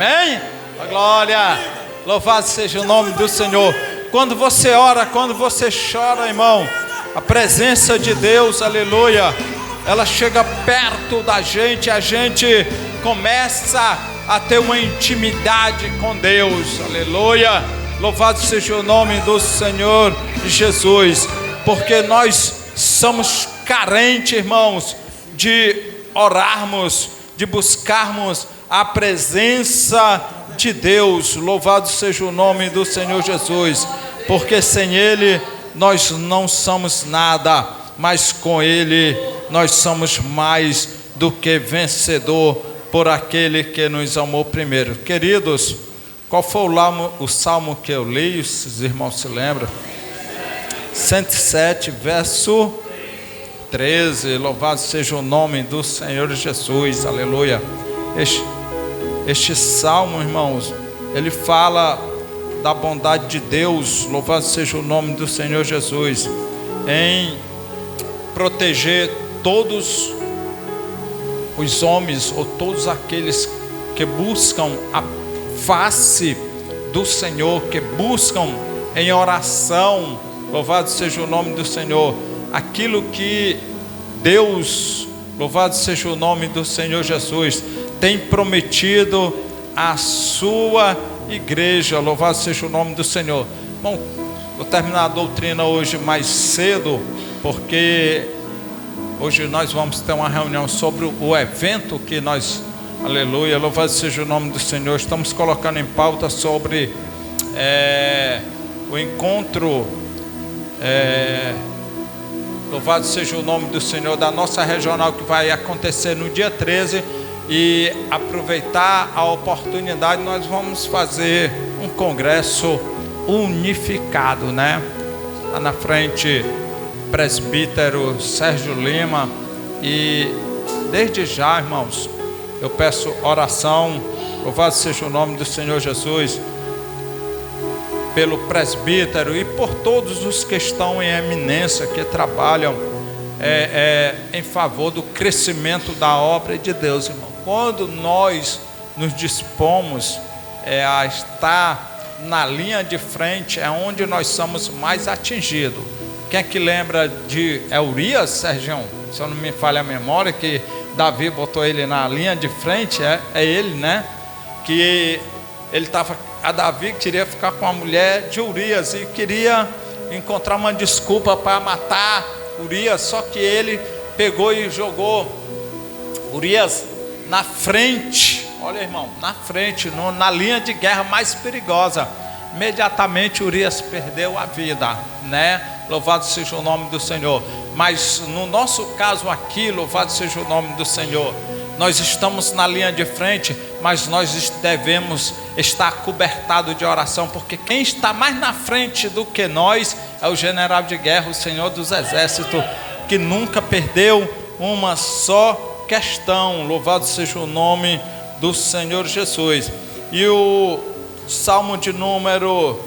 Amém? A glória. Louvado seja o nome do Senhor. Quando você ora, quando você chora, irmão, a presença de Deus, aleluia, ela chega perto da gente, a gente começa a ter uma intimidade com Deus, aleluia. Louvado seja o nome do Senhor Jesus, porque nós somos carentes, irmãos, de orarmos, de buscarmos a presença de Deus. Louvado seja o nome do Senhor Jesus, porque sem Ele nós não somos nada, mas com Ele nós somos mais do que vencedor por aquele que nos amou primeiro. Queridos, qual foi o salmo que eu li? Os irmãos se lembram? 107, verso 13. Louvado seja o nome do Senhor Jesus, aleluia. Este salmo, irmãos, ele fala da bondade de Deus, louvado seja o nome do Senhor Jesus, em proteger todos os homens, ou todos aqueles que buscam a face do Senhor, que buscam em oração, louvado seja o nome do Senhor, aquilo que Deus, louvado seja o nome do Senhor Jesus, tem prometido à sua igreja. Louvado seja o nome do Senhor. Bom, vou terminar a doutrina hoje mais cedo, porque hoje nós vamos ter uma reunião sobre o evento que nós, aleluia, louvado seja o nome do Senhor, estamos colocando em pauta sobre o encontro, louvado seja o nome do Senhor, da nossa regional, que vai acontecer no dia 13, e aproveitar a oportunidade, nós vamos fazer um congresso unificado, né? Lá na frente, presbítero Sérgio Lima, e desde já, irmãos, eu peço oração, louvado seja o nome do Senhor Jesus, pelo presbítero e por todos os que estão em eminência, que trabalham em favor do crescimento da obra de Deus, irmão. Quando nós nos dispomos a estar na linha de frente, é onde nós somos mais atingidos. Quem é que lembra de Urias, Sérgio? Se eu não me falha a memória, que Davi botou ele na linha de frente, é ele, né? Que ele estava, a Davi queria ficar com a mulher de Urias e queria encontrar uma desculpa para matar Urias, só que ele pegou e jogou Urias na frente, olha, irmão, na frente, na linha de guerra mais perigosa. Imediatamente Urias perdeu a vida, né? Louvado seja o nome do Senhor. Mas no nosso caso aqui, louvado seja o nome do Senhor, nós estamos na linha de frente, mas nós devemos estar cobertados de oração, porque quem está mais na frente do que nós é o general de guerra, o Senhor dos Exércitos, que nunca perdeu uma só questão. Louvado seja o nome do Senhor Jesus. E o salmo de número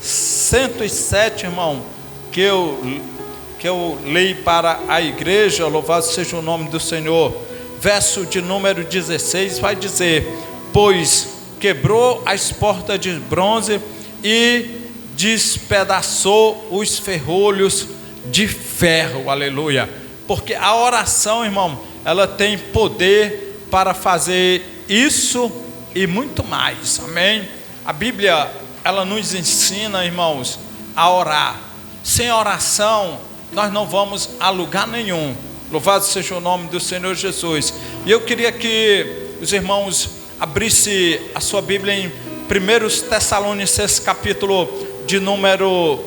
107, irmão, que eu leio para a igreja, louvado seja o nome do Senhor, verso de número 16, vai dizer: pois quebrou as portas de bronze e despedaçou os ferrolhos de ferro, aleluia. Porque a oração, irmão, ela tem poder para fazer isso e muito mais, amém? A Bíblia, ela nos ensina, irmãos, a orar. Sem oração, nós não vamos a lugar nenhum. Louvado seja o nome do Senhor Jesus. E eu queria que os irmãos abrissem a sua Bíblia em 1 Tessalonicenses, capítulo de número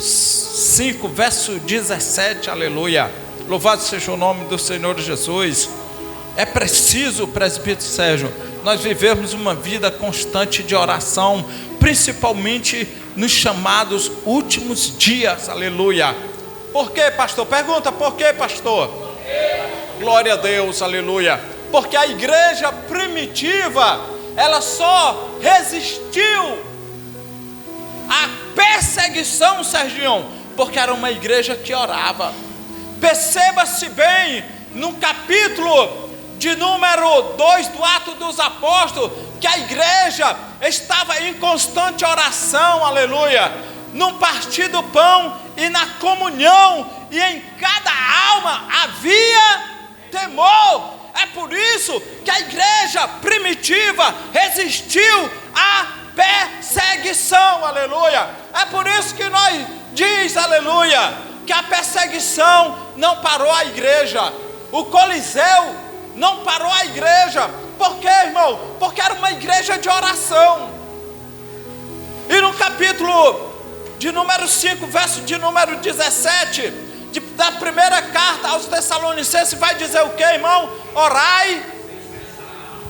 5, verso 17, aleluia. Louvado seja o nome do Senhor Jesus. É preciso, presbítero Sérgio, nós vivemos uma vida constante de oração, principalmente nos chamados últimos dias, aleluia. Por quê, pastor? Pergunta, por quê, pastor? Glória a Deus, aleluia. Porque a igreja primitiva, ela só resistiu à perseguição, Sergião, porque era uma igreja que orava. Perceba-se bem, no capítulo de número 2 do Ato dos Apóstolos, que a igreja estava em constante oração, aleluia, no partir do pão e na comunhão, e em cada alma havia temor. É por isso que a igreja primitiva resistiu à perseguição, aleluia. É por isso que nós diz, aleluia, que a perseguição não parou a igreja. O Coliseu não parou a igreja. Por quê, irmão? Porque era uma igreja de oração. E no capítulo de número 5, verso de número 17, da primeira carta aos Tessalonicenses, vai dizer o quê, irmão? Orai.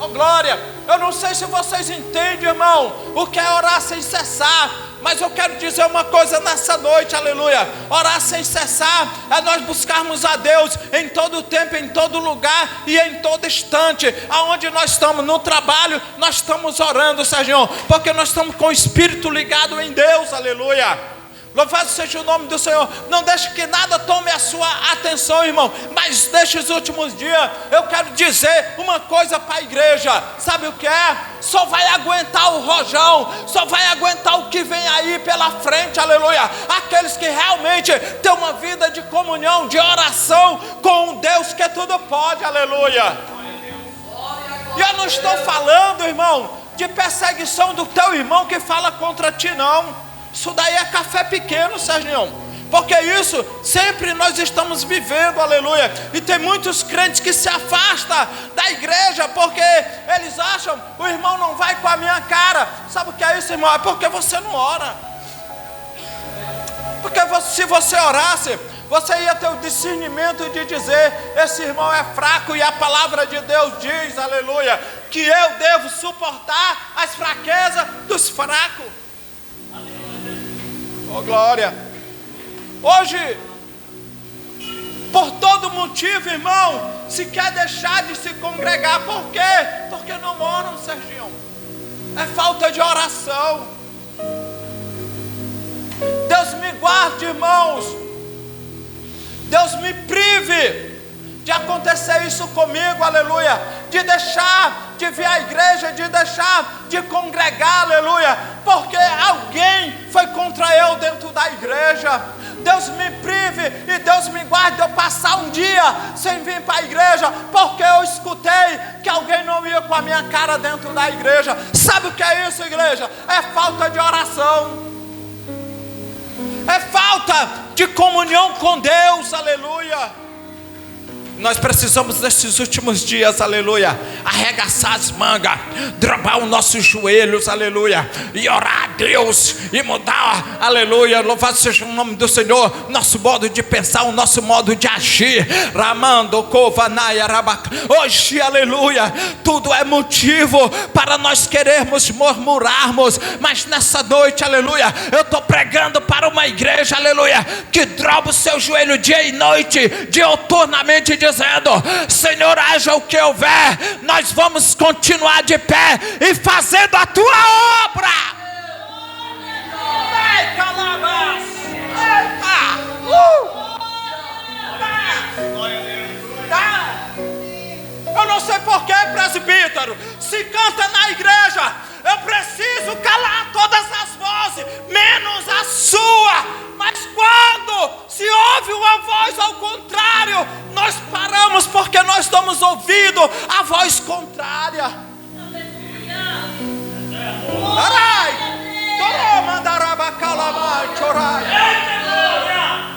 Oh, glória. Eu não sei se vocês entendem, irmão, o que é orar sem cessar. Mas eu quero dizer uma coisa nessa noite, aleluia. Orar sem cessar é nós buscarmos a Deus em todo tempo, em todo lugar e em todo instante. Aonde nós estamos, no trabalho, nós estamos orando, Senhor, porque nós estamos com o Espírito ligado em Deus, aleluia. Louvado seja o nome do Senhor. Não deixe que nada tome a sua atenção, irmão. Mas nestes últimos dias, eu quero dizer uma coisa para a igreja. Sabe o que é? Só vai aguentar o rojão, só vai aguentar o que vem aí pela frente, aleluia. Aqueles que realmente têm uma vida de comunhão, de oração com um Deus que tudo pode, aleluia. E eu não estou falando, irmão, de perseguição do teu irmão que fala contra ti, não. Isso daí é café pequeno, Sérgio, porque isso sempre nós estamos vivendo, aleluia. E tem muitos crentes que se afastam da igreja porque eles acham, o irmão não vai com a minha cara. Sabe o que é isso, irmão? É porque você não ora. Porque se você orasse, você ia ter o discernimento de dizer, esse irmão é fraco, e a palavra de Deus diz, aleluia, que eu devo suportar as fraquezas dos fracos. Oh, glória. Hoje, por todo motivo, irmão, se quer deixar de se congregar. Por quê? Porque não oram, Serginho. É falta de oração. Deus me guarde, irmãos. Deus me prive de acontecer isso comigo, aleluia. De deixar de vir à igreja, de deixar de congregar, aleluia. Porque alguém foi contra eu dentro da igreja. Deus me prive e Deus me guarde de eu passar um dia sem vir para a igreja, porque eu escutei que alguém não ia com a minha cara dentro da igreja. Sabe o que é isso, igreja? É falta de oração. É falta de comunhão com Deus, aleluia. Nós precisamos nesses últimos dias, aleluia, arregaçar as mangas, dropar os nossos joelhos, aleluia, e orar a Deus, e mudar, aleluia, louvado seja o nome do Senhor, nosso modo de pensar, o nosso modo de agir. Ramando, Kovanaya, Rabac. Hoje, aleluia, tudo é motivo para nós querermos murmurarmos, mas nessa noite, aleluia, eu estou pregando para uma igreja, aleluia, que dropa o seu joelho dia e noite, diuturnamente, dizendo, Senhor, haja o que houver, nós vamos continuar de pé e fazendo a tua obra. Ai, calabas. Eu não sei porquê, presbítero, se canta na igreja, eu preciso calar todas as vozes, menos a sua. Mas quando se ouve uma voz ao contrário, nós paramos porque nós estamos ouvindo a voz contrária.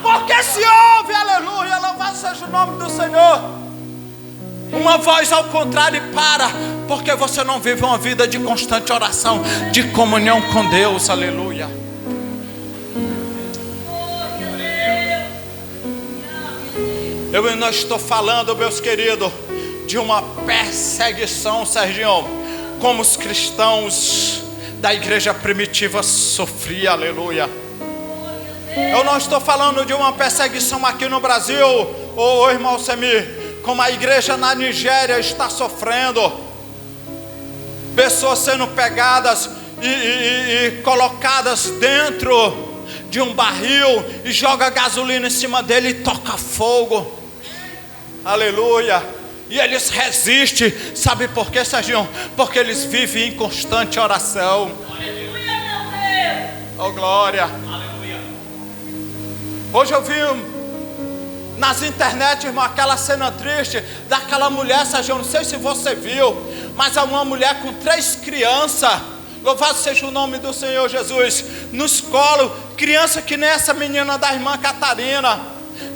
Porque se ouve, aleluia, louvado seja o nome do Senhor, uma voz ao contrário, e para, porque você não vive uma vida de constante oração, de comunhão com Deus, aleluia. Eu não estou falando, meus queridos, de uma perseguição, Serginho, como os cristãos da igreja primitiva sofriam, aleluia. Eu não estou falando de uma perseguição aqui no Brasil, ô irmão Semir, como a igreja na Nigéria está sofrendo. Pessoas sendo pegadas e colocadas dentro de um barril e joga gasolina em cima dele e toca fogo. Aleluia. E eles resistem. Sabe por quê, Serginho? Porque eles vivem em constante oração. Oh, glória. Hoje eu vi nas internet, irmão, aquela cena triste daquela mulher, Serginho, não sei se você viu, mas é uma mulher com 3 crianças. Louvado seja o nome do Senhor Jesus. Nos colos, criança que nem essa menina da irmã Catarina,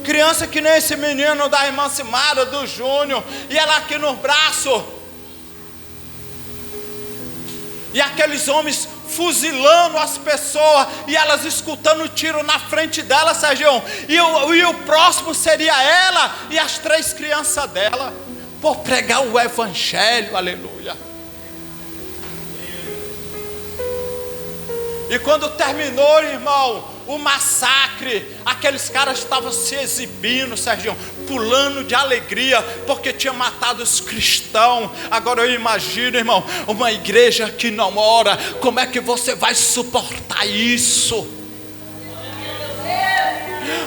criança que nem esse menino da irmã Simara, do Júnior, e ela aqui no braço, e aqueles homens fuzilando as pessoas, e elas escutando tiro na frente dela, Sergião, e o próximo seria ela e as 3 crianças dela, por pregar o evangelho, aleluia. E quando terminou, irmão, o massacre, aqueles caras estavam se exibindo, Serginho, pulando de alegria, porque tinha matado os cristãos. Agora eu imagino, irmão, uma igreja que não ora, como é que você vai suportar isso?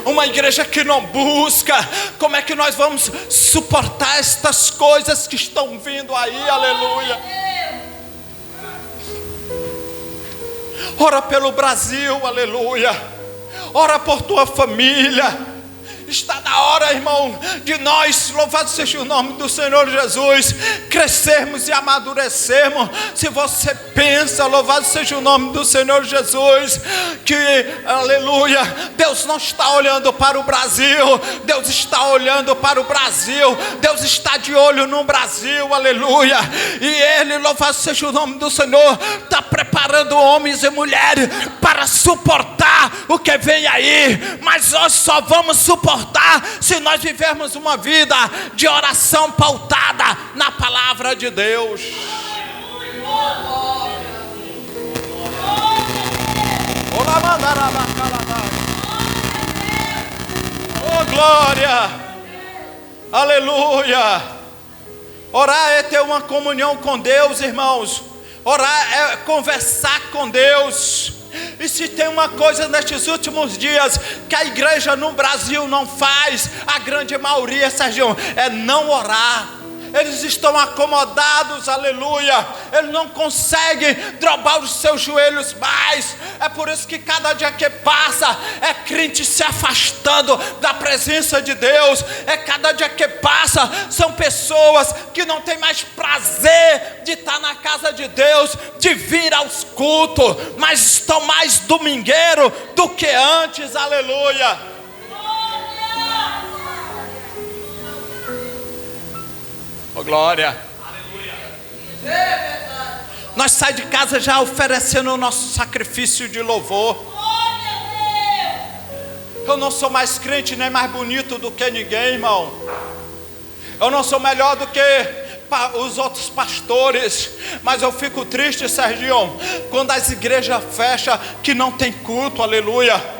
Uma igreja que não busca, como é que nós vamos suportar estas coisas que estão vindo aí, aleluia? Ora pelo Brasil, aleluia. Ora por tua família. Está na hora, irmão, de nós, louvado seja o nome do Senhor Jesus, crescermos e amadurecermos. Se você pensa, louvado seja o nome do Senhor Jesus, que, aleluia, Deus não está olhando para o Brasil, Deus está olhando para o Brasil, Deus está de olho no Brasil, aleluia, e Ele, louvado seja o nome do Senhor, está preparando homens e mulheres para suportar o que vem aí, mas nós só vamos suportar se nós vivermos uma vida de oração pautada na palavra de Deus. Oh, glória, aleluia. Orar é ter uma comunhão com Deus, irmãos. Orar é conversar com Deus. E se tem uma coisa nestes últimos dias que a igreja no Brasil não faz, a grande maioria, Serginho, é não orar. Eles estão acomodados, aleluia. Eles não conseguem dobrar os seus joelhos mais. É por isso que cada dia que passa é crente se afastando da presença de Deus. É cada dia que passa são pessoas que não têm mais prazer de estar na casa de Deus, de vir aos cultos, mas estão mais domingueiros do que antes, aleluia. Oh, glória. Aleluia. Nós saímos de casa já oferecendo o nosso sacrifício de louvor. Eu não sou mais crente nem mais bonito do que ninguém, irmão. Eu não sou melhor do que os outros pastores, mas eu fico triste, Serginho, quando as igrejas fecham que não tem culto, aleluia.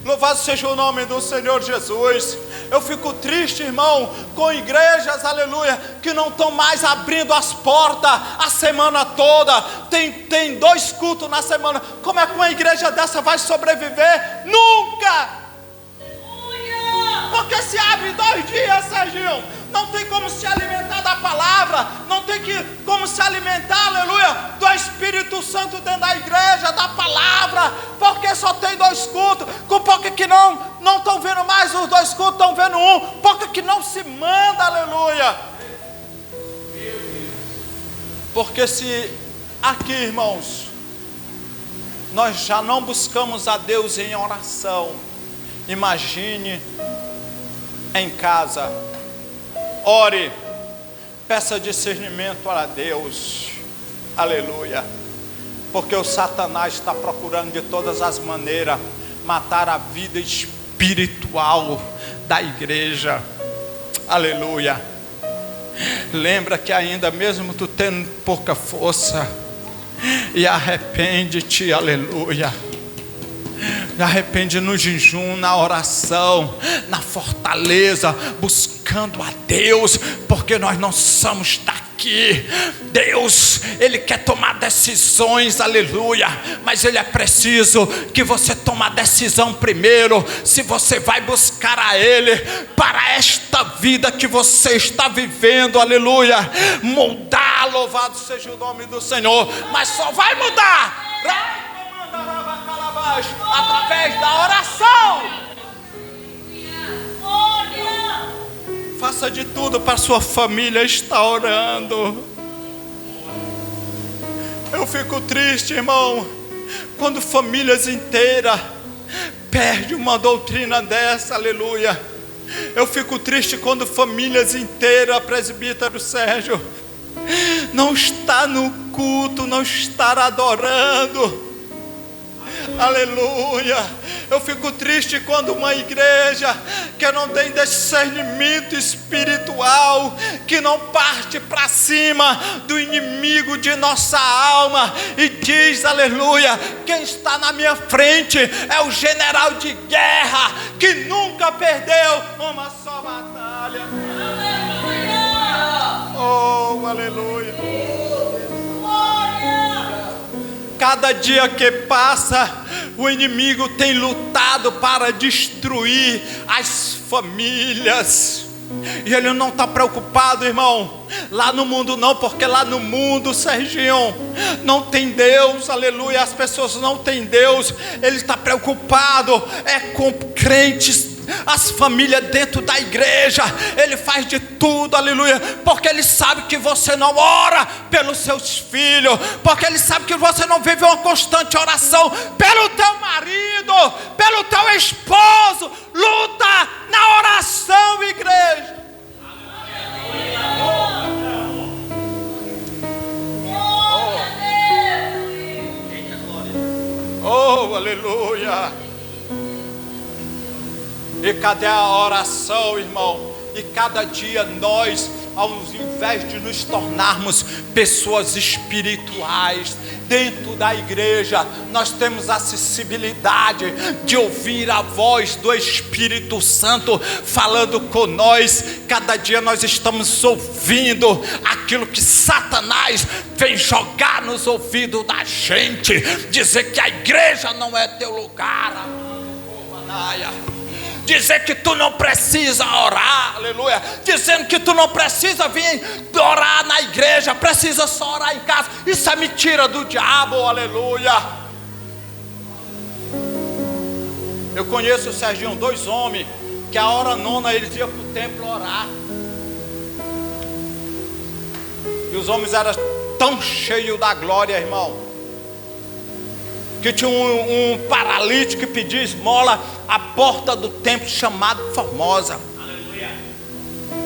Louvado seja o nome do Senhor Jesus. Eu fico triste, irmão, com igrejas, aleluia, que não estão mais abrindo as portas a semana toda. Tem 2 cultos na semana. Como é que uma igreja dessa vai sobreviver? Nunca! Porque se abre 2 dias, Serginho, não tem como se alimentar da palavra, não tem como se alimentar, aleluia, do Espírito Santo dentro da igreja, da palavra, porque só tem 2 cultos, com pouco que não estão vendo mais os 2 cultos, estão vendo um, pouco que não se manda, aleluia. Porque se aqui, irmãos, nós já não buscamos a Deus em oração, imagine em casa. Ore, peça discernimento a Deus, aleluia, porque o Satanás está procurando de todas as maneiras matar a vida espiritual da igreja, aleluia. Lembra que ainda mesmo tu tendo pouca força, e arrepende-te, aleluia. Arrepende no jejum, na oração, na fortaleza, buscando a Deus, porque nós não somos daqui aqui. Deus, Ele quer tomar decisões, aleluia, mas Ele é preciso que você tome a decisão primeiro, se você vai buscar a Ele para esta vida que você está vivendo, aleluia, mudar, louvado seja o nome do Senhor, mas só vai mudar através da oração. Faça de tudo para sua família estar orando. Eu fico triste, irmão, quando famílias inteiras perdem uma doutrina dessa, aleluia. Eu fico triste quando famílias inteiras, presbítero Sérgio, não está no culto, não está adorando. Aleluia. Eu fico triste quando uma igreja que não tem discernimento espiritual, que não parte para cima do inimigo de nossa alma e diz, aleluia, quem está na minha frente é o general de guerra que nunca perdeu uma só batalha. Oh, aleluia. Cada dia que passa, o inimigo tem lutado para destruir as famílias. E ele não está preocupado, irmão, lá no mundo não, porque lá no mundo, Serginho, não tem Deus, aleluia, as pessoas não têm Deus. Ele está preocupado com crentes, as famílias dentro da igreja. Ele faz de tudo, aleluia, porque ele sabe que você não ora pelos seus filhos, porque ele sabe que você não vive uma constante oração pelo teu marido, pelo teu esposo. Luta na oração, igreja. Oh, aleluia. E cadê a oração, irmão? E cada dia nós, ao invés de nos tornarmos pessoas espirituais dentro da igreja, nós temos a acessibilidade de ouvir a voz do Espírito Santo falando com nós. Cada dia nós estamos ouvindo aquilo que Satanás vem jogar nos ouvidos da gente, dizer que a igreja não é teu lugar, dizer que tu não precisa orar, aleluia, dizendo que tu não precisa vir orar na igreja, precisa só orar em casa. Isso é mentira do diabo, aleluia. Eu conheço, Serginho, 2 homens que a hora nona eles iam para o templo orar, e os homens eram tão cheios da glória, irmão, que tinha um paralítico que pedia esmola à porta do templo chamado Formosa. Aleluia.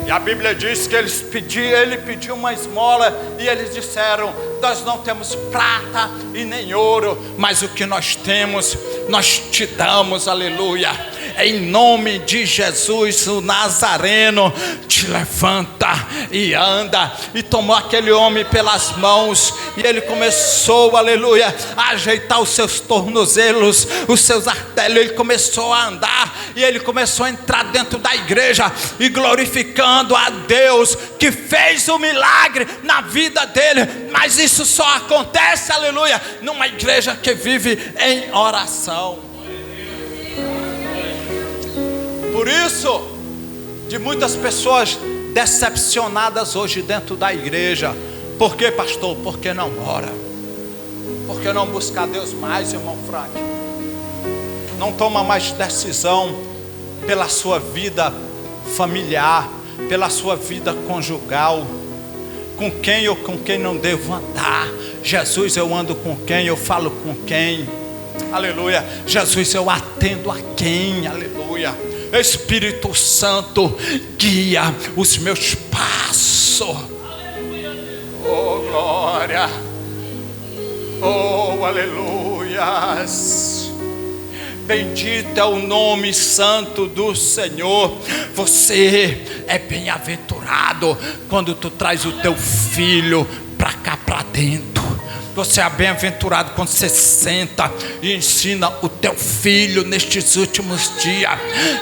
E a Bíblia diz que ele pediu uma esmola, e eles disseram: nós não temos prata e nem ouro, mas o que nós temos, nós te damos, aleluia. Em nome de Jesus, o Nazareno, te levanta e anda. E tomou aquele homem pelas mãos, e ele começou, aleluia, a ajeitar os seus tornozelos, os seus artérios. Ele começou a andar, e ele começou a entrar dentro da igreja, e glorificando a Deus que fez o milagre na vida dele. Mas isso só acontece, aleluia, numa igreja que vive em oração. Por isso, de muitas pessoas decepcionadas hoje dentro da igreja. Por quê, pastor? Porque não ora. Porque não busca a Deus mais, irmão Frank. Não toma mais decisão pela sua vida familiar, pela sua vida conjugal. Com quem ou com quem não devo andar? Jesus, eu ando com quem? Eu falo com quem? Aleluia. Jesus, eu atendo a quem? Aleluia. Espírito Santo, guia os meus passos. Oh, glória. Oh, aleluias. Bendito é o nome santo do Senhor. Você é bem-aventurado quando tu traz o teu filho para cá para dentro. Você é bem-aventurado quando você senta e ensina o teu filho nestes últimos dias,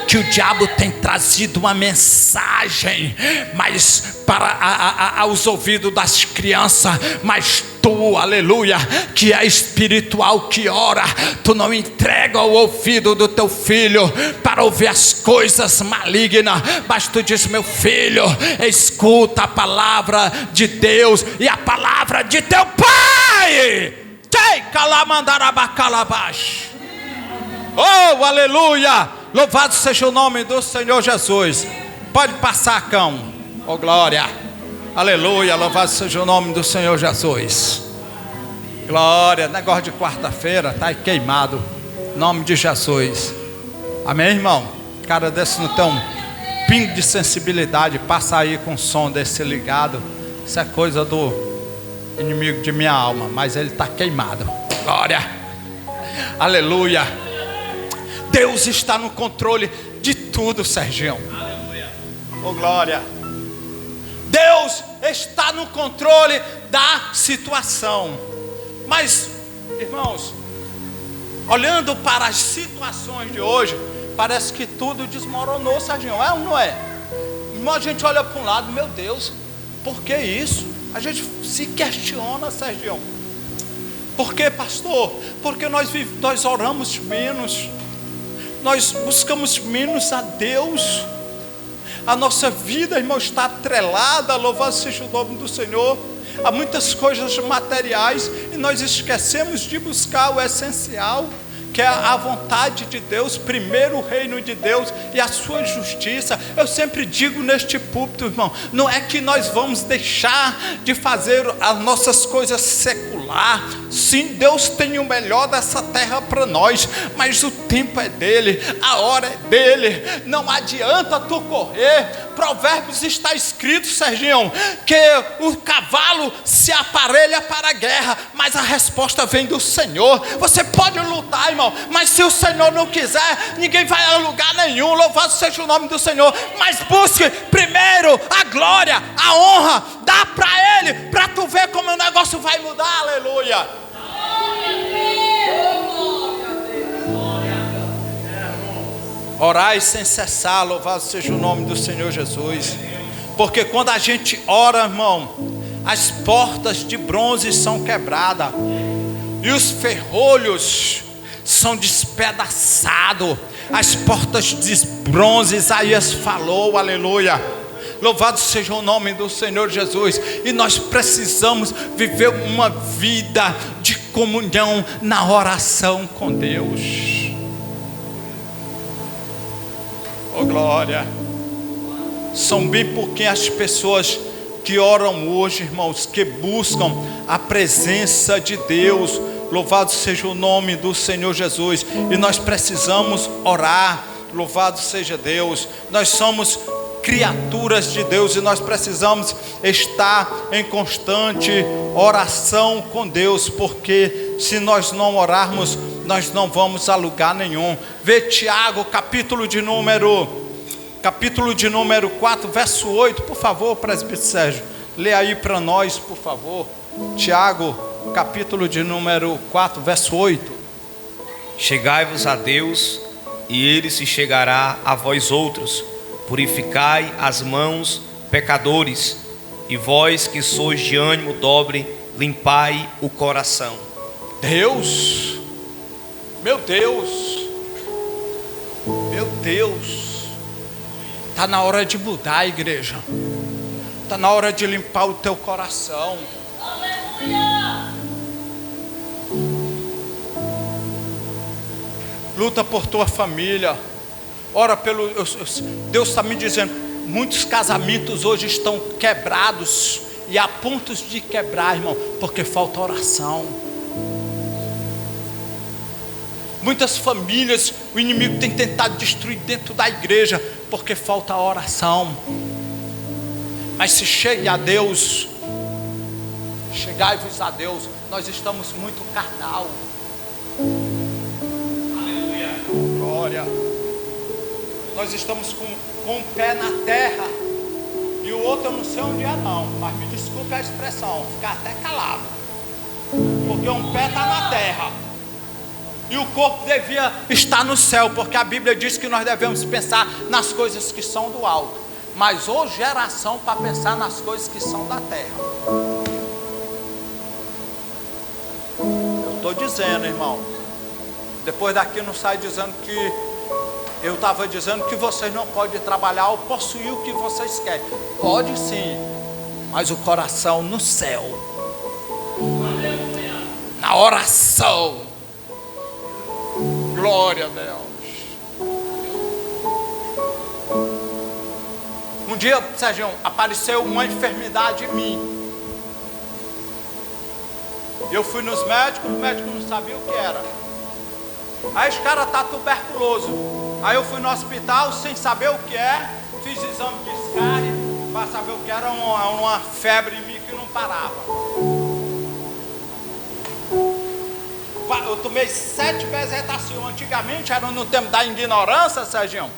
que o diabo tem trazido uma mensagem, mas para aos ouvidos das crianças, mas tu, aleluia, que é espiritual, que ora, tu não entrega o ouvido do teu filho para ouvir as coisas malignas, mas tu diz: meu filho, escuta a palavra de Deus e a palavra de teu pai. Oh, aleluia, louvado seja o nome do Senhor Jesus. Pode passar, cão. Oh, glória, aleluia, louvado seja o nome do Senhor Jesus. Glória, negócio de quarta-feira, está aí queimado, em nome de Jesus. Amém, irmão? Cara desse não tem um pingo de sensibilidade, passa aí com o som desse ligado. Isso é coisa do inimigo de minha alma, mas ele está queimado. Glória, aleluia. Deus está no controle de tudo, Sergião. Aleluia. Oh, glória. Deus está no controle da situação. Mas, irmãos, olhando para as situações de hoje, parece que tudo desmoronou, Serginho. É ou não é? Irmão, a gente olha para um lado, meu Deus, por que isso? A gente se questiona, Serginho. Por que, pastor? Porque nós oramos menos, nós buscamos menos a Deus. A nossa vida, irmão, está atrelada, louvado seja o nome do Senhor, há muitas coisas materiais, e nós esquecemos de buscar o essencial, que é a vontade de Deus, primeiro o reino de Deus e a sua justiça. Eu sempre digo neste púlpito, irmão, não é que nós vamos deixar de fazer as nossas coisas secular. Sim, Deus tem o melhor dessa terra para nós, mas o tempo é dele, a hora é dele, não adianta tu correr. Provérbios está escrito, Serginho, que o cavalo se aparelha para a guerra, mas a resposta vem do Senhor. Você pode lutar, irmão, mas se o Senhor não quiser, ninguém vai a lugar nenhum. Louvado seja o nome do Senhor. Mas busque primeiro a glória, a honra, dá para Ele, para tu ver como o negócio vai mudar. Aleluia. Orai sem cessar, louvado seja o nome do Senhor Jesus. Porque quando a gente ora, irmão, as portas de bronze são quebradas e os ferrolhos são despedaçados. As portas de bronze, Isaías falou, aleluia. Louvado seja o nome do Senhor Jesus. E nós precisamos viver uma vida de comunhão na oração com Deus. Oh, glória. São bem pouquinhas as pessoas que oram hoje, irmãos, que buscam a presença de Deus. Louvado seja o nome do Senhor Jesus. E nós precisamos orar. Louvado seja Deus. Nós somos criaturas de Deus e nós precisamos estar em constante oração com Deus, porque se nós não orarmos, nós não vamos a lugar nenhum. Vê Tiago, capítulo de número 4, verso 8, por favor, presbítero Sérgio, lê aí para nós, por favor. Tiago, capítulo de número 4, verso 8. Chegai-vos a Deus, e Ele se chegará a vós outros. Purificai as mãos, pecadores, e vós que sois de ânimo dobre, limpai o coração. Deus, meu Deus, está na hora de mudar a igreja, está na hora de limpar o teu coração. Aleluia! Luta por tua família, ora pelo. Deus está me dizendo, muitos casamentos hoje estão quebrados e a pontos de quebrar, irmão, porque falta oração. Muitas famílias o inimigo tem tentado destruir dentro da igreja porque falta oração. Mas se chegue a Deus, chegai-vos a Deus. Nós estamos muito carnal. Aleluia. Glória. Nós estamos com um pé na terra e o outro eu não sei onde é não, mas me desculpe a expressão, ficar até calado. porque um pé está na terra e o corpo devia estar no céu, porque a Bíblia diz que nós devemos pensar nas coisas que são do alto, mas ô geração para pensar nas coisas que são da terra. Eu estou dizendo, irmão, depois daqui não sai dizendo que eu estava dizendo que vocês não podem trabalhar ou possuir o que vocês querem. Pode sim, mas o coração no céu, na oração. Glória a Deus. Um dia, Sérgio, apareceu uma enfermidade em mim. Eu fui nos médicos, os médicos não sabiam o que era. Aí os caras tá tuberculoso. Aí eu fui no hospital sem saber o que é, fiz exame de escárie para saber o que era, uma febre em mim que não parava. Eu tomei 7 bezetacil. Antigamente era no tempo da ignorância, Serginho.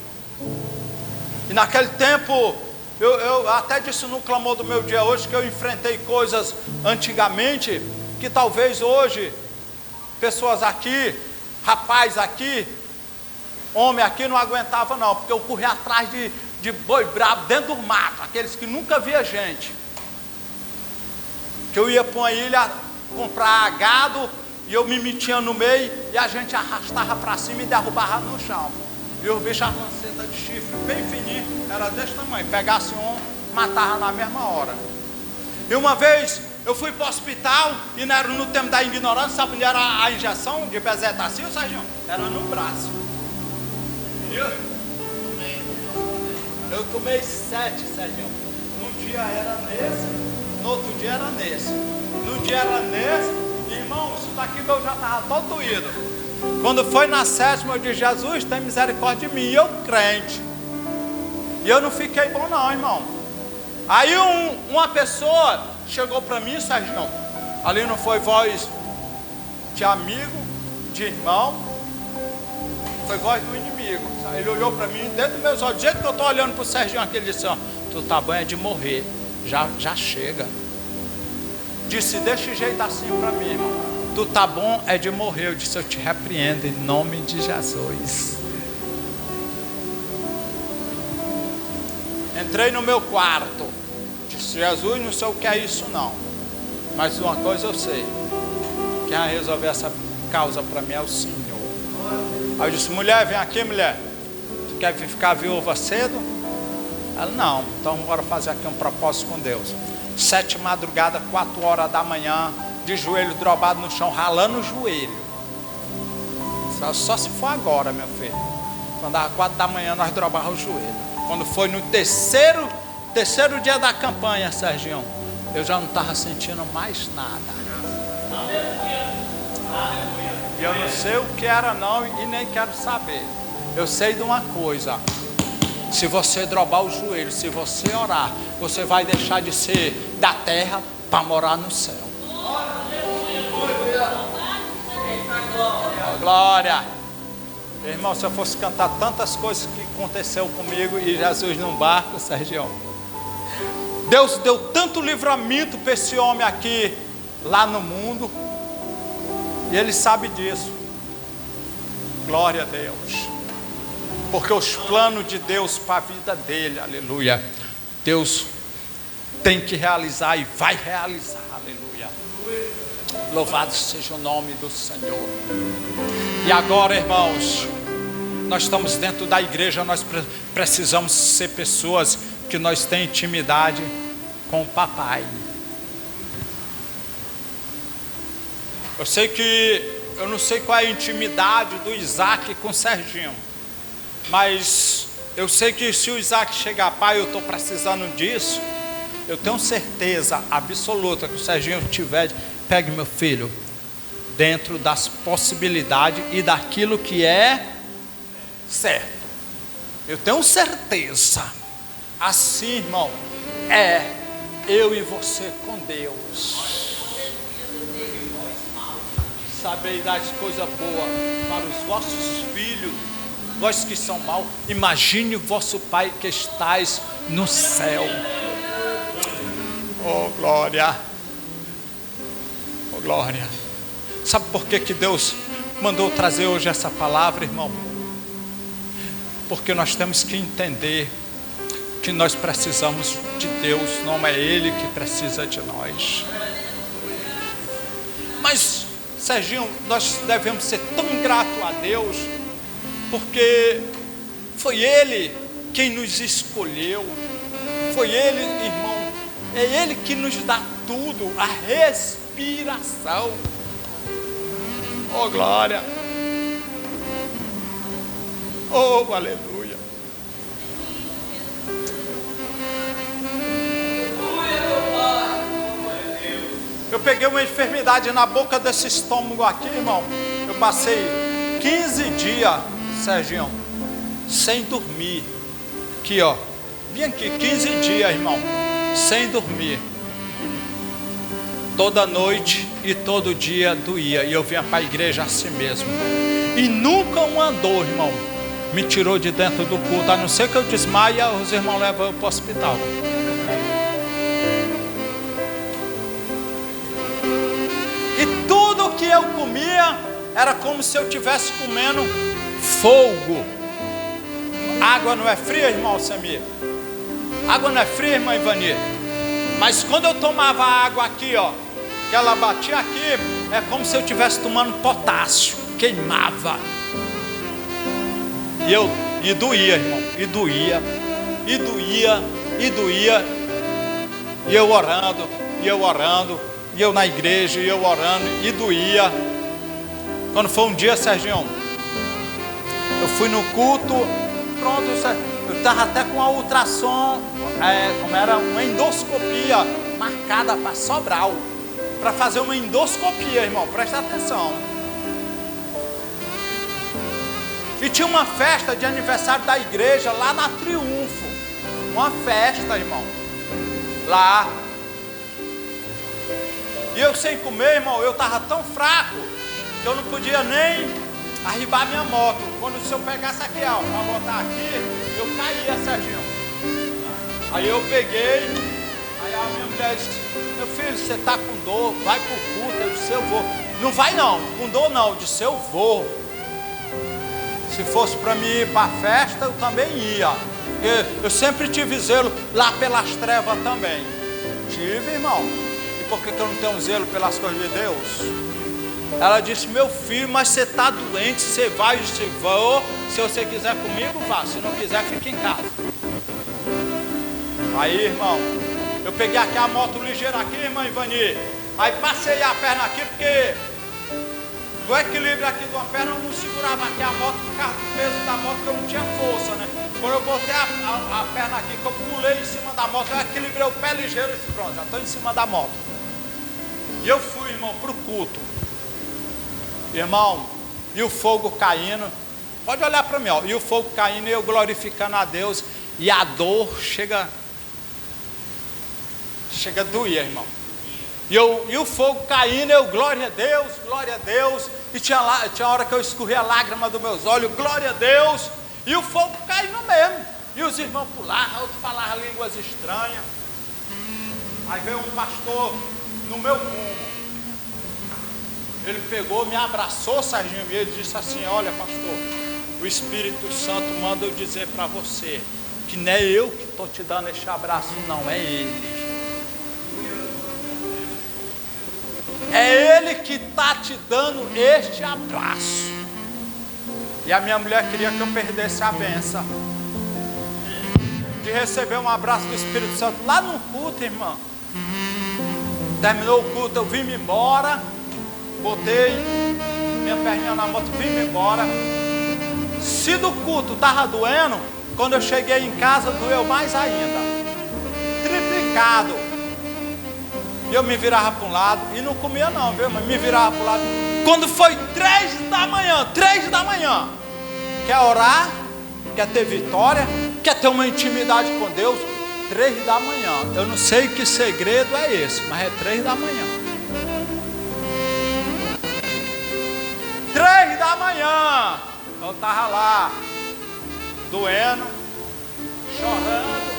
E naquele tempo, eu até disse no clamor do meu dia hoje que eu enfrentei coisas antigamente que talvez hoje, pessoas aqui, rapaz aqui, homem aqui não aguentava não, porque eu corri atrás de boi brabo dentro do mato, aqueles que nunca via gente. Que eu ia para uma ilha comprar gado e eu me metia no meio e a gente arrastava para cima e derrubava no chão. E os bichos, a lanceta de chifre bem fininho, era desse tamanho, pegasse um, matava na mesma hora. E uma vez eu fui para o hospital e não era no tempo da ignorância, sabe onde era a injeção de bezetacil, Sérgio? Era no braço. Eu tomei 7, Sérgio. Num dia era nesse, no outro dia era nesse. Num dia era nesse, irmão, isso daqui meu já estava todo doído. Quando foi na 7ª, eu disse: Jesus, tem misericórdia de mim. E eu crente. E eu não fiquei bom não, irmão. Aí uma pessoa chegou para mim, Sérgio, ali não foi voz de amigo, de irmão, foi voz do inimigo. Ele olhou para mim dentro dos meus olhos, do jeito que eu estou olhando para o Serginho aqui, ele disse: ó, tu tá bom é de morrer, já chega. Disse desse jeito assim para mim, irmão: tu tá bom é de morrer. Eu disse: eu te repreendo em nome de Jesus. Entrei no meu quarto, disse: Jesus, não sei o que é isso não, mas uma coisa eu sei, quem vai resolver essa causa para mim é o Senhor. Aí eu disse: mulher, vem aqui, mulher, tu quer ficar viúva cedo? Ela: não, então bora fazer aqui um propósito com Deus. 7 madrugada, 4 horas da manhã, de joelho dobrado no chão, ralando o joelho. Só se for agora, meu filho. Quando dava 4 da manhã, nós dobrávamos o joelho. Quando foi no terceiro dia da campanha, Serginho, eu já não estava sentindo mais nada. E eu não sei o que era não, e nem quero saber. Eu sei de uma coisa: se você dobrar o joelho, se você orar, você vai deixar de ser da terra para morar no céu. Glória. Irmão, se eu fosse cantar tantas coisas que aconteceu comigo e Jesus num barco, Serginho, Deus deu tanto livramento para esse homem aqui, lá no mundo, e ele sabe disso. Glória a Deus. Porque os planos de Deus para a vida dele, aleluia, Deus tem que realizar e vai realizar, aleluia. Louvado seja o nome do Senhor. E agora, irmãos, nós estamos dentro da igreja, nós precisamos ser pessoas que nós temos intimidade com o papai. Eu sei que, eu não sei qual é a intimidade do Isaac com o Serginho, mas eu sei que se o Isaac chegar: pai, eu estou precisando disso, eu tenho certeza absoluta que o Serginho tiver: pegue meu filho, dentro das possibilidades e daquilo que é certo. Eu tenho certeza. Assim, irmão, é eu e você com Deus. Sabei das coisas boas para os vossos filhos, vós que são maus. Imagine o vosso Pai que estais no céu. Oh glória, oh glória. Sabe por que Deus mandou trazer hoje essa palavra, irmão? Porque nós temos que entender que nós precisamos de Deus, não é Ele que precisa de nós. Mas, Serginho, nós devemos ser tão gratos a Deus, porque foi Ele quem nos escolheu, foi Ele, irmão, é Ele que nos dá tudo, a respiração. Oh, glória! Oh, aleluia! Eu peguei uma enfermidade na boca desse estômago aqui, irmão. Eu passei 15 dias, Serginho, sem dormir. Aqui, ó. Vim aqui, 15 dias, irmão, sem dormir. Toda noite e todo dia doía. E eu vinha para a igreja assim mesmo. E nunca uma dor, irmão, me tirou de dentro do culto. A não ser que eu desmaie, os irmãos levam eu para o hospital. E tudo que eu comia era como se eu estivesse comendo fogo. Água não é fria, irmão Samir? Água não é fria, irmã Ivani? Mas quando eu tomava água aqui, ó, que ela batia aqui, é como se eu estivesse tomando potássio, queimava. E doía, irmão, e doía. E eu orando, e eu na igreja, e eu orando, e doía. Quando foi um dia, Serginho, eu fui no culto, pronto, eu estava até com a ultrassom, como era uma endoscopia marcada para Sobral, para fazer uma endoscopia, irmão, presta atenção. E tinha uma festa de aniversário da igreja lá na Triunfo, uma festa, irmão, lá. E eu sem comer, irmão, eu estava tão fraco que eu não podia nem arribar minha moto. Quando se eu pegasse aqui, ó, para botar aqui, eu caía, Serginho. Aí eu peguei, aí a minha mulher disse: meu filho, você está com dor, vai pro culto. Eu disse: eu vou. Não vai não, com dor não. Eu disse: eu vou. Se fosse para mim ir para a festa, eu também ia. Eu sempre tive zelo lá pelas trevas também. Tive, irmão. E por que eu não tenho zelo pelas coisas de Deus? Ela disse: meu filho, mas você está doente, você vai, eu disse: vou. Se você quiser comigo, vá. Se não quiser, fique em casa. Aí, irmão, eu peguei aqui a moto ligeira aqui, irmã Ivani. Aí passei a perna aqui, porque o equilíbrio aqui de uma perna eu não segurava aqui a moto por causa do peso da moto, que eu não tinha força, né? Quando eu botei a perna aqui, que eu pulei em cima da moto, eu equilibrei o pé ligeiro e disse: pronto, já estou em cima da moto. E eu fui, irmão, para o culto. Irmão, e o fogo caindo, pode olhar para mim, ó, e o fogo caindo e eu glorificando a Deus, e a dor chega a doer, irmão. E o fogo caindo, eu, glória a Deus, e tinha hora que eu escorria a lágrima dos meus olhos, glória a Deus, e o fogo caindo mesmo, e os irmãos pulavam, outros falavam línguas estranhas. Aí veio um pastor no meu rumo. Ele pegou, me abraçou, Serginho, e ele disse assim: olha, pastor, o Espírito Santo manda eu dizer para você que não é eu que estou te dando este abraço, não, é Ele. É Ele que está te dando este abraço. E a minha mulher queria que eu perdesse a benção de receber um abraço do Espírito Santo lá no culto, irmã. Terminou o culto, eu vim-me embora, botei minha perninha na moto, vim-me embora. Se do culto estava doendo, quando eu cheguei em casa doeu mais ainda, triplicado. E eu me virava para um lado, e não comia não, viu? Mas me virava para o lado. Quando foi 3 da manhã, quer orar, quer ter vitória, quer ter uma intimidade com Deus, 3 da manhã. Eu não sei que segredo é esse, mas é 3 da manhã. 3 da manhã, eu estava lá, doendo, chorando,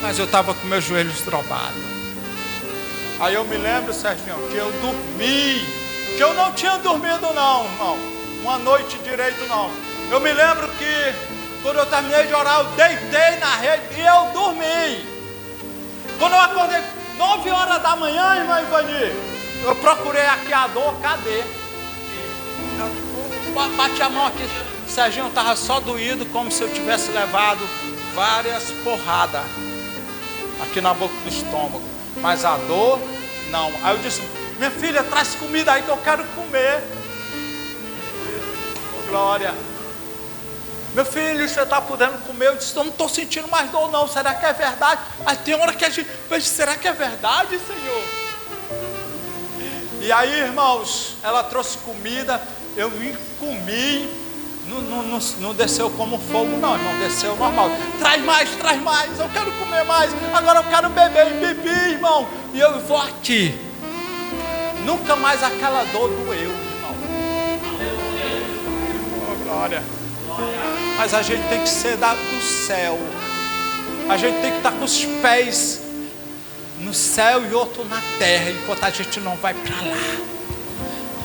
mas eu estava com meus joelhos drobados. Aí eu me lembro, Serginho, que eu dormi que eu não tinha dormido não, irmão, uma noite direito não. Eu me lembro que quando eu terminei de orar, eu deitei na rede e eu dormi. Quando eu acordei 9 horas da manhã, irmã Ivani, eu procurei aqui a dor, cadê? Eu bati a mão aqui, Serginho estava só doído, como se eu tivesse levado várias porradas aqui na boca do estômago, mas a dor, não. Aí eu disse, minha filha, traz comida aí que eu quero comer. Oh, glória. Meu filho, você está podendo comer? Eu disse, eu não estou sentindo mais dor não, será que é verdade? Aí tem hora que a gente, mas será que é verdade, Senhor? E aí, irmãos, ela trouxe comida, eu me comi, não desceu como fogo não, irmão, desceu normal. Traz mais, eu quero comer mais, agora eu quero beber, e bebi, irmão, e eu vou aqui. Nunca mais aquela dor doeu, irmão. Oh, glória. Mas a gente tem que ser do céu. A gente tem que estar com os pés no céu e outro na terra, enquanto a gente não vai para lá.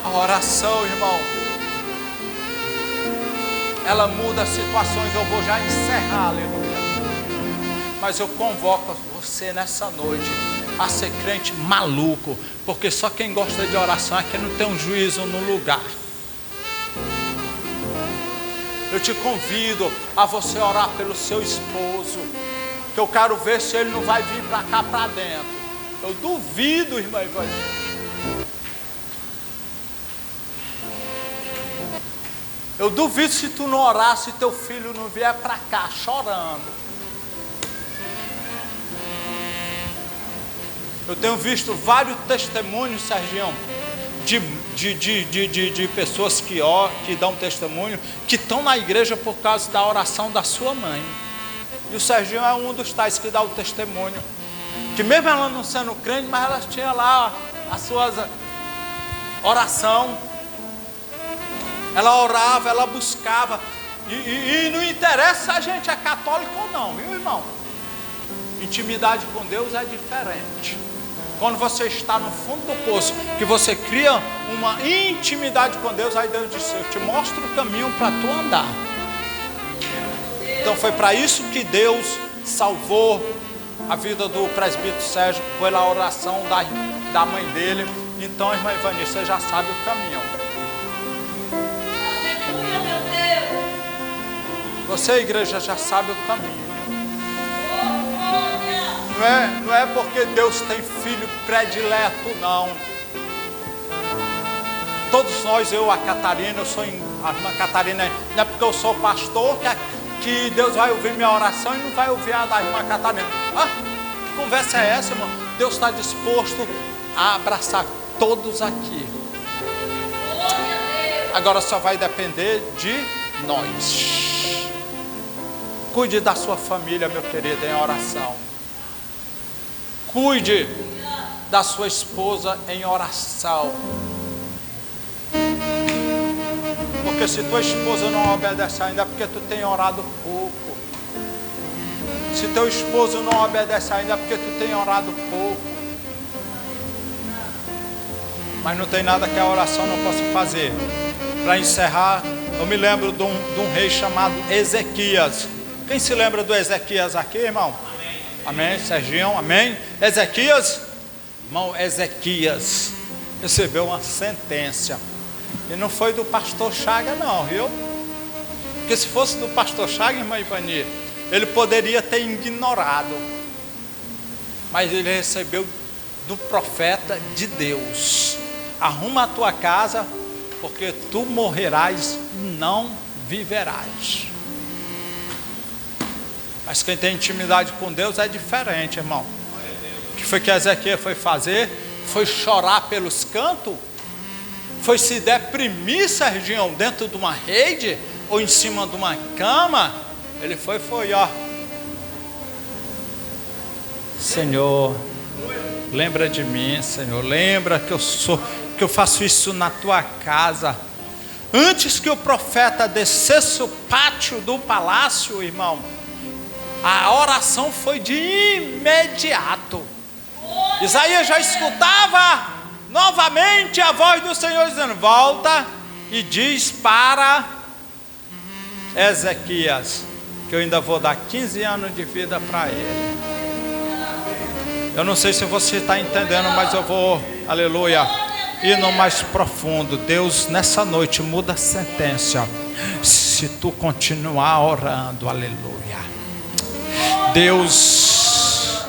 A oração, irmão, ela muda as situações. Eu vou já encerrar, aleluia. Mas eu convoco você nessa noite a ser crente maluco, porque só quem gosta de oração é quem não tem um juízo no lugar. Eu te convido a você orar pelo seu esposo, que eu quero ver se ele não vai vir para cá, para dentro. Eu duvido, irmã Ivani. Eu duvido se tu não orar, se teu filho não vier para cá chorando. Eu tenho visto vários testemunhos, Sergião, de pessoas que dão testemunho, que estão na igreja por causa da oração da sua mãe. E o Serginho é um dos tais que dá o testemunho, que mesmo ela não sendo crente, mas ela tinha lá as suas oração. Ela orava, ela buscava, e não interessa se a gente é católico ou não, viu, irmão? Intimidade com Deus é diferente. Quando você está no fundo do poço, que você cria uma intimidade com Deus, aí Deus disse, eu te mostro o caminho para tu andar. Então foi para isso que Deus salvou a vida do presbítero Sérgio, pela oração da mãe dele. Então, irmã Ivani, você já sabe o caminho. Você, igreja, já sabe o caminho. Não é porque Deus tem filho predileto, não. Todos nós, eu, a Catarina, a irmã Catarina, não é porque eu sou pastor que Deus vai ouvir minha oração e não vai ouvir a da irmã Catarina. Ah, que conversa é essa, irmão? Deus está disposto a abraçar todos aqui. Agora só vai depender de nós. Cuide da sua família, meu querido, em oração. Cuide da sua esposa em oração. Porque se tua esposa não obedece ainda, é porque tu tem orado pouco. Se teu esposo não obedece ainda, é porque tu tem orado pouco. Mas não tem nada que a oração não possa fazer. Para encerrar, eu me lembro de um rei chamado Ezequias. Quem se lembra do Ezequias aqui, irmão? Amém, Serginho, amém. Ezequias, irmão, Ezequias recebeu uma sentença. E não foi do pastor Chaga não, viu? Porque se fosse do pastor Chaga, irmã Ivani, ele poderia ter ignorado. Mas ele recebeu do profeta de Deus. Arruma a tua casa, porque tu morrerás e não viverás. Mas quem tem intimidade com Deus é diferente, irmão. O que foi que Ezequias foi fazer? Foi chorar pelos cantos? Foi se deprimir, Serginho, dentro de uma rede? Ou em cima de uma cama? Ele foi, ó. Senhor, lembra de mim, Senhor. Lembra que eu faço isso na tua casa. Antes que o profeta descesse o pátio do palácio, irmão, a oração foi de imediato. Isaías já escutava novamente a voz do Senhor dizendo: volta e diz para Ezequias que eu ainda vou dar 15 anos de vida para ele. Eu não sei se você está entendendo, mas eu vou, aleluia, ir no mais profundo. Deus nessa noite muda a sentença se tu continuar orando, aleluia. Deus,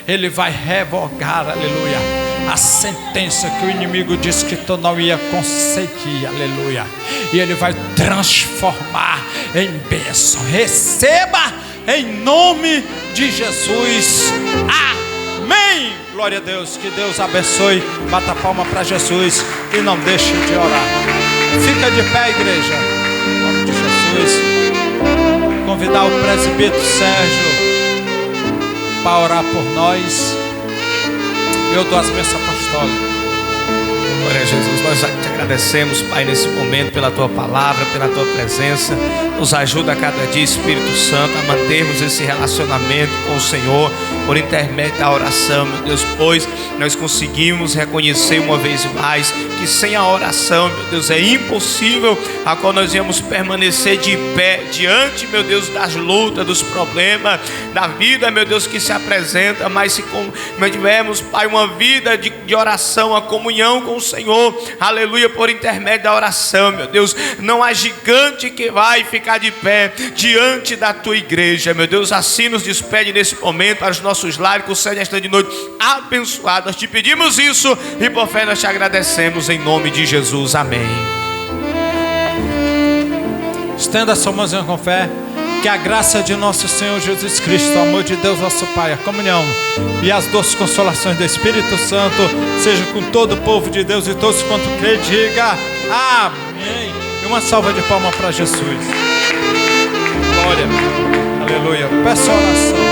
Ele vai revogar, aleluia, a sentença que o inimigo disse que tu não ia conseguir, aleluia. E Ele vai transformar em bênção. Receba em nome de Jesus. Amém. Glória a Deus. Que Deus abençoe. Bata a palma para Jesus e não deixe de orar. Fica de pé, igreja. Em nome de Jesus. Convidar o presbítero Sérgio para orar por nós. Eu dou as bênçãos apostólicas. Glória a Jesus, nós te agradecemos, Pai, nesse momento pela Tua palavra, pela Tua presença. Nos ajuda a cada dia, Espírito Santo, a mantermos esse relacionamento com o Senhor por intermédio da oração, meu Deus, pois nós conseguimos reconhecer uma vez mais que sem a oração, meu Deus, é impossível a qual nós íamos permanecer de pé diante, meu Deus, das lutas, dos problemas, da vida, meu Deus, que se apresenta. Mas se tivermos, Pai, uma vida de oração, a comunhão com o Senhor, aleluia, por intermédio da oração, meu Deus, não há gigante que vai ficar de pé diante da Tua igreja, meu Deus. Assim nos despede nesse momento para os nossos lares, com o céu nesta de noite abençoado. Nós te pedimos isso e por fé nós te agradecemos em nome de Jesus, amém. Estenda a sua mãozinha com fé. Que a graça de nosso Senhor Jesus Cristo, o amor de Deus nosso Pai, a comunhão e as doces consolações do Espírito Santo seja com todo o povo de Deus e todos quanto crê, diga amém. E uma salva de palmas para Jesus. Glória, aleluia. Peço oração.